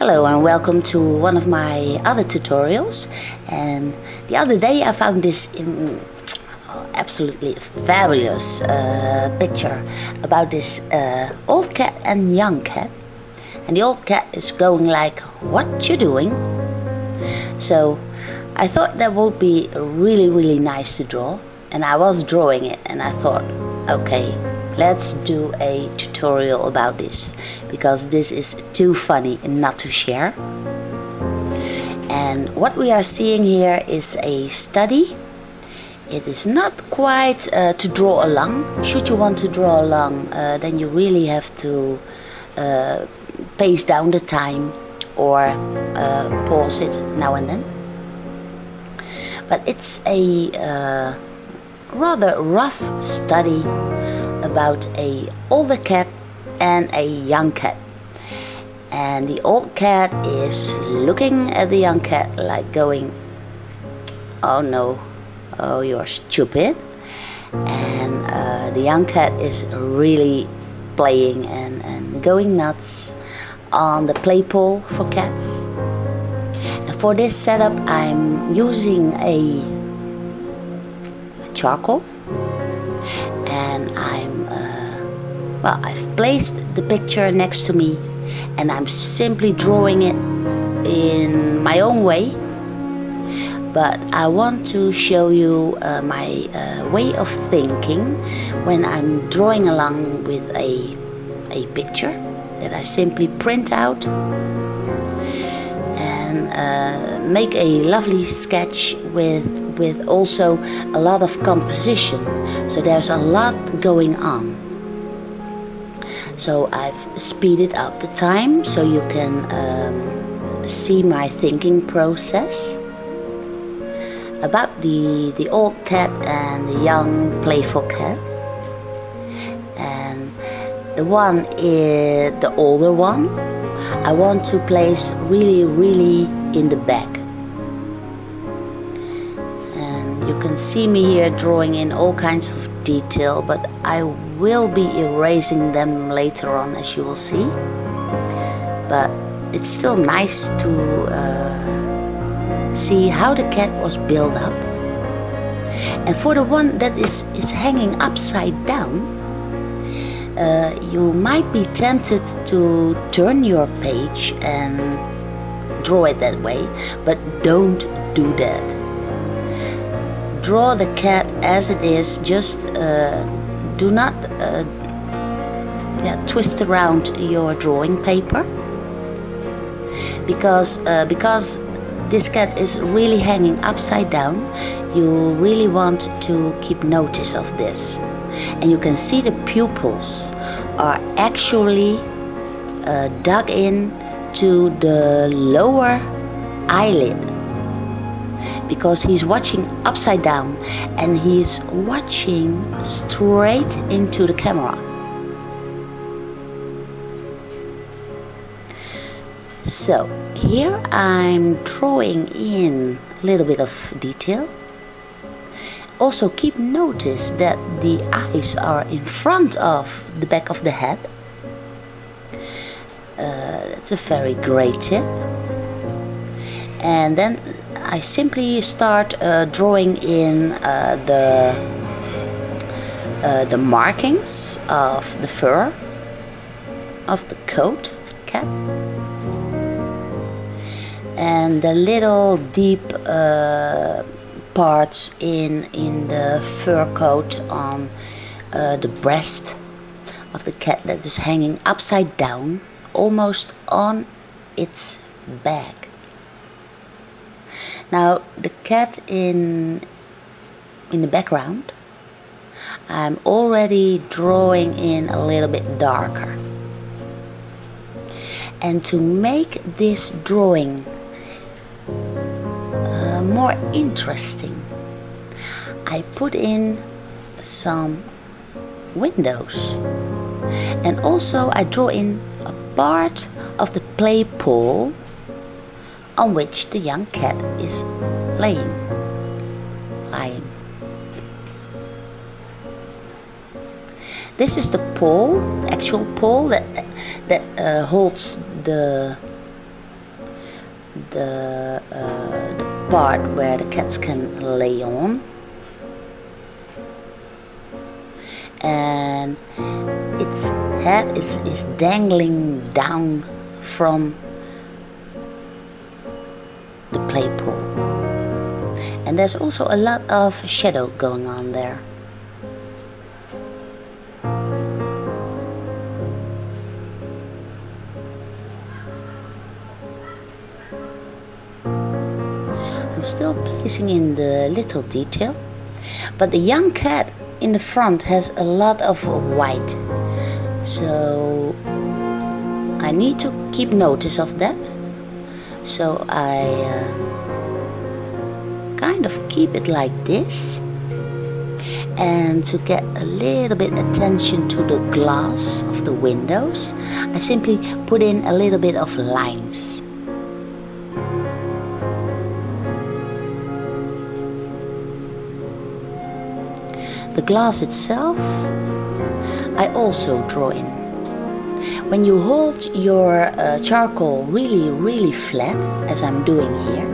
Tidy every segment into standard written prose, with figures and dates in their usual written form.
Hello and welcome to one of my other tutorials. And the other day I found this absolutely fabulous picture about this old cat and young cat. And the old cat is going like, "What you doing?" So I thought that would be really nice to draw, and I was drawing it and I thought, okay, let's do a tutorial about this because this is too funny not to share. And what we are seeing here is a study. It is not quite to draw along. Should you want to draw along, then you really have to pace down the time or pause it now and then. But it's a rather rough study about a older cat and a young cat. And the old cat is looking at the young cat like going, "Oh no, oh you're stupid." And the young cat is really playing and going nuts on the play pole for cats. And for this setup I'm using a charcoal, and I've placed the picture next to me and I'm simply drawing it in my own way. But I want to show you my way of thinking when I'm drawing along with a picture that I simply print out and make a lovely sketch with also a lot of composition. So there's a lot going on. So I've speeded up the time so you can see my thinking process about the old cat and the young playful cat. And the one is the older one. I want to place really in the back. And you can see me here drawing in all kinds of detail, but I will be erasing them later on, as you will see. But it's still nice to see how the cat was built up. And for the one that is hanging upside down, you might be tempted to turn your page and draw it that way, but don't do that. Draw the cat as it is. Just do not twist around your drawing paper, because this cat is really hanging upside down. You really want to keep notice of this. And you can see the pupils are actually dug in to the lower eyelid, because he's watching upside down and he's watching straight into the camera. So here I'm drawing in a little bit of detail. Also keep notice that the eyes are in front of the back of the head. That's a very great tip. And then I simply start drawing in the markings of the fur of the coat of the cat, and the little deep parts in the fur coat on the breast of the cat that is hanging upside down, almost on its back. Now the cat in the background, I'm already drawing in a little bit darker. And to make this drawing more interesting, I put in some windows, and also I draw in a part of the play pole on which the young cat is lying. This is the pole, the actual pole that holds the the part where the cats can lay on, and its head is dangling down from the play pole, and there's also a lot of shadow going on there. I'm still placing in the little detail, but the young cat in the front has a lot of white, so I need to keep notice of that. So I kind of keep it like this, and to get a little bit attention to the glass of the windows, I simply put in a little bit of lines. The glass itself I also draw in. When you hold your charcoal really flat, as I'm doing here,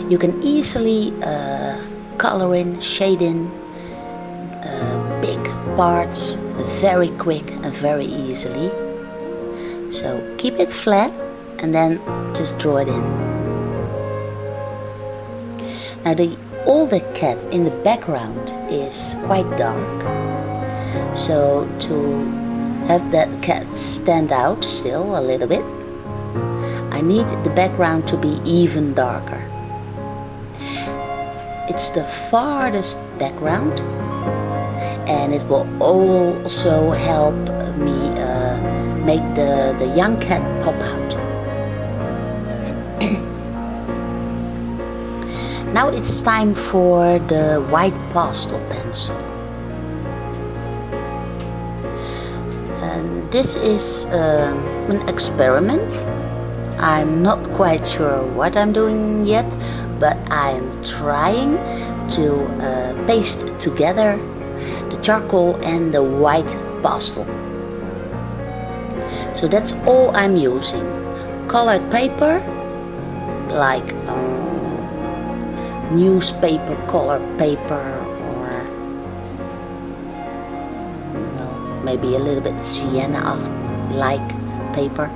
you can easily color in, shade in big parts very quick and very easily. So keep it flat and then just draw it in. Now the older cat in the background is quite dark, so to have that cat stand out still a little bit, I need the background to be even darker. It's the farthest background, and it will also help me make the young cat pop out. Now it's time for the white pastel pencil. And this is an experiment. I'm not quite sure what I'm doing yet, but I'm trying to paste together the charcoal and the white pastel. So that's all I'm using. Colored paper, like newspaper color paper, or well, maybe a little bit sienna-like paper.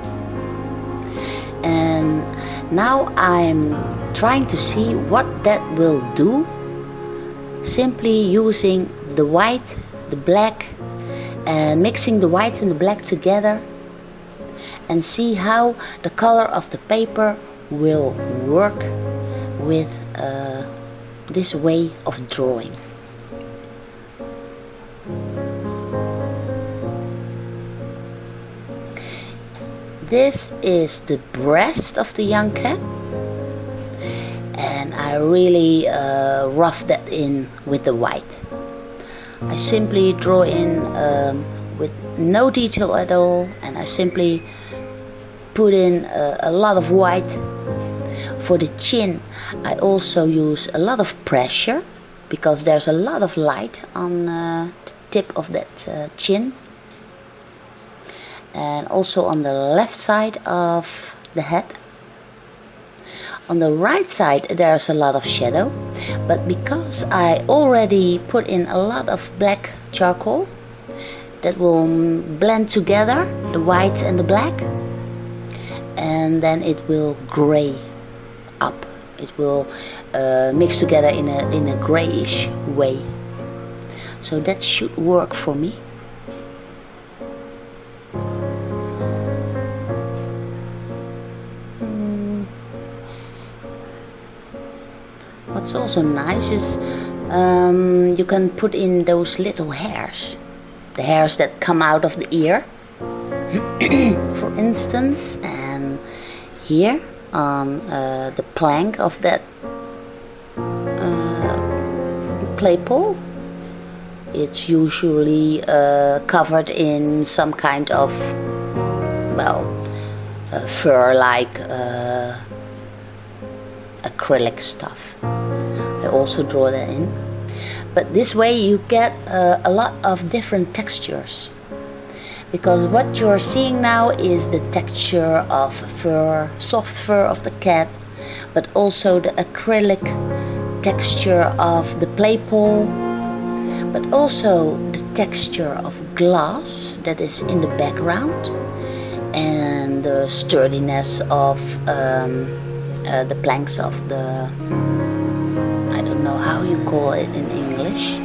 And now I'm trying to see what that will do, simply using the white, the black, and mixing the white and the black together, and see how the color of the paper will work with this way of drawing. This is the breast of the young cat, and I really rough that in with the white. I simply draw in with no detail at all, and I simply put in a lot of white. For the chin, I also use a lot of pressure, because there's a lot of light on the tip of that chin. And also on the left side of the head. On the right side there's a lot of shadow, but because I already put in a lot of black charcoal, that will blend together the white and the black, and then it will gray up. It will mix together in a grayish way. So that should work for me. What's also nice is you can put in those little hairs, the hairs that come out of the ear, for instance, and here on the plank of that play pole, it's usually covered in some kind of, well, fur-like acrylic stuff. I also draw that in, but this way you get a lot of different textures, because what you're seeing now is the texture of fur, soft fur of the cat, but also the acrylic texture of the play paw, but also the texture of glass that is in the background, and the sturdiness of the planks of the, I don't know how you call it in English.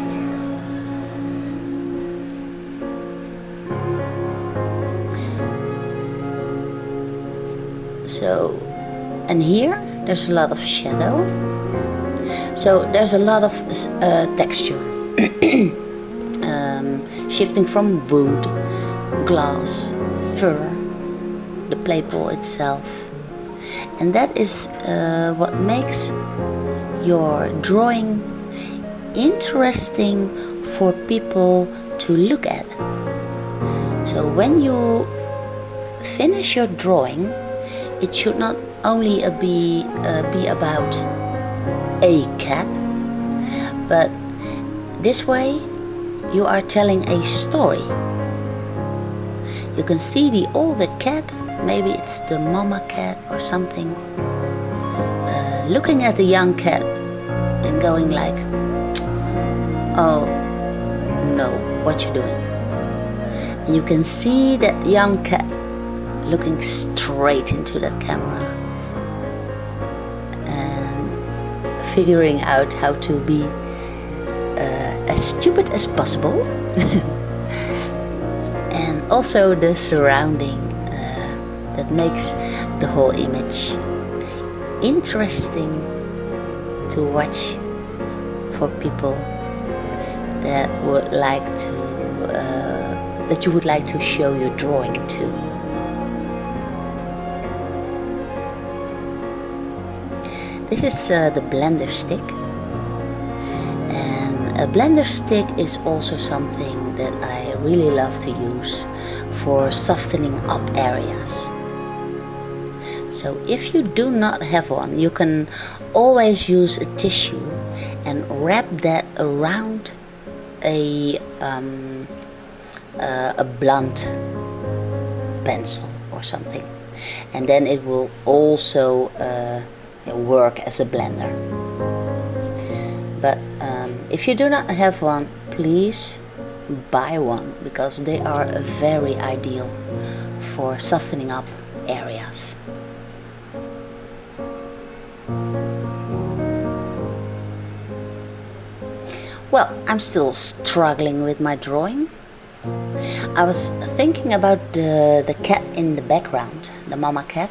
So, and here there's a lot of shadow, so there's a lot of texture, shifting from wood, glass, fur, the play paw itself, and that is what makes your drawing interesting for people to look at. So when you finish your drawing, it should not only be about a cat, but this way you are telling a story. You can see the older cat, maybe it's the mama cat or something, looking at the young cat and going like, oh no, what you doing? And you can see that young cat looking straight into that camera and figuring out how to be as stupid as possible. And also the surrounding that makes the whole image interesting to watch for people that would like to that you would like to show your drawing to. This is the blender stick, and a blender stick is also something that I really love to use for softening up areas. So if you do not have one, you can always use a tissue and wrap that around a blunt pencil or something, and then it will also work as a blender. But if you do not have one, please buy one, because they are very ideal for softening up areas. Well, I'm still struggling with my drawing. I was thinking about the cat in the background, the mama cat.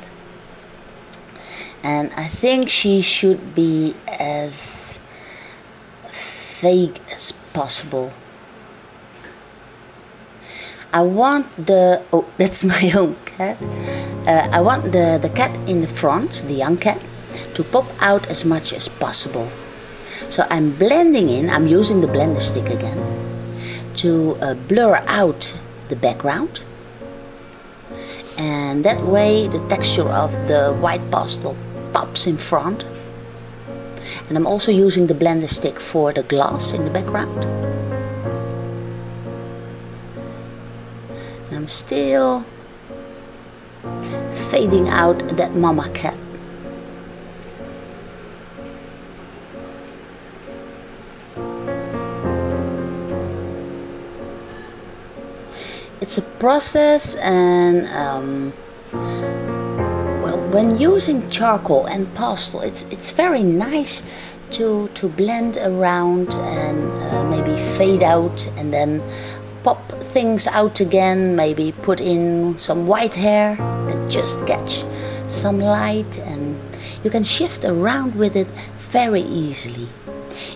And I think she should be as vague as possible. I want the, oh, that's my own cat. I want the cat in the front, the young cat, to pop out as much as possible. So I'm blending in, I'm using the blender stick again, to blur out the background. And that way the texture of the white pastel pops in front. And I'm also using the blender stick for the glass in the background. And I'm still fading out that mama cat. It's a process, and well, when using charcoal and pastel, it's very nice to blend around and maybe fade out and then pop things out again, maybe put in some white hair that just catch some light, and you can shift around with it very easily.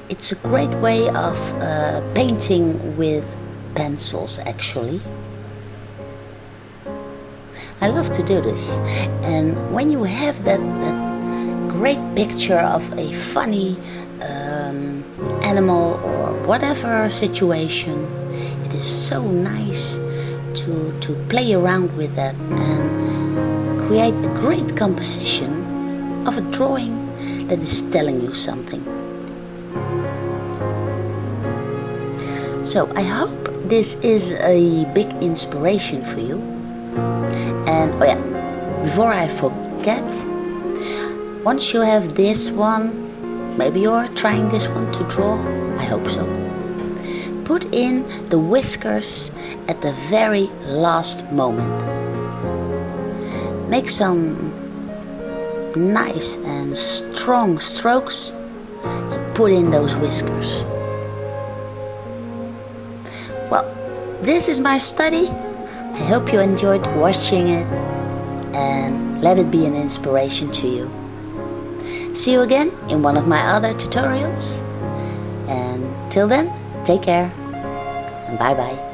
It's a great way of painting with pencils, actually. I love to do this, and when you have that great picture of a funny animal or whatever situation, it is so nice to play around with that and create a great composition of a drawing that is telling you something. So I hope this is a big inspiration for you. And oh yeah, before I forget, once you have this one, maybe you're trying this one to draw, I hope so. Put in the whiskers at the very last moment. Make some nice and strong strokes and put in those whiskers. Well, this is my study. I hope you enjoyed watching it and let it be an inspiration to you. See you again in one of my other tutorials. And till then, take care and bye bye.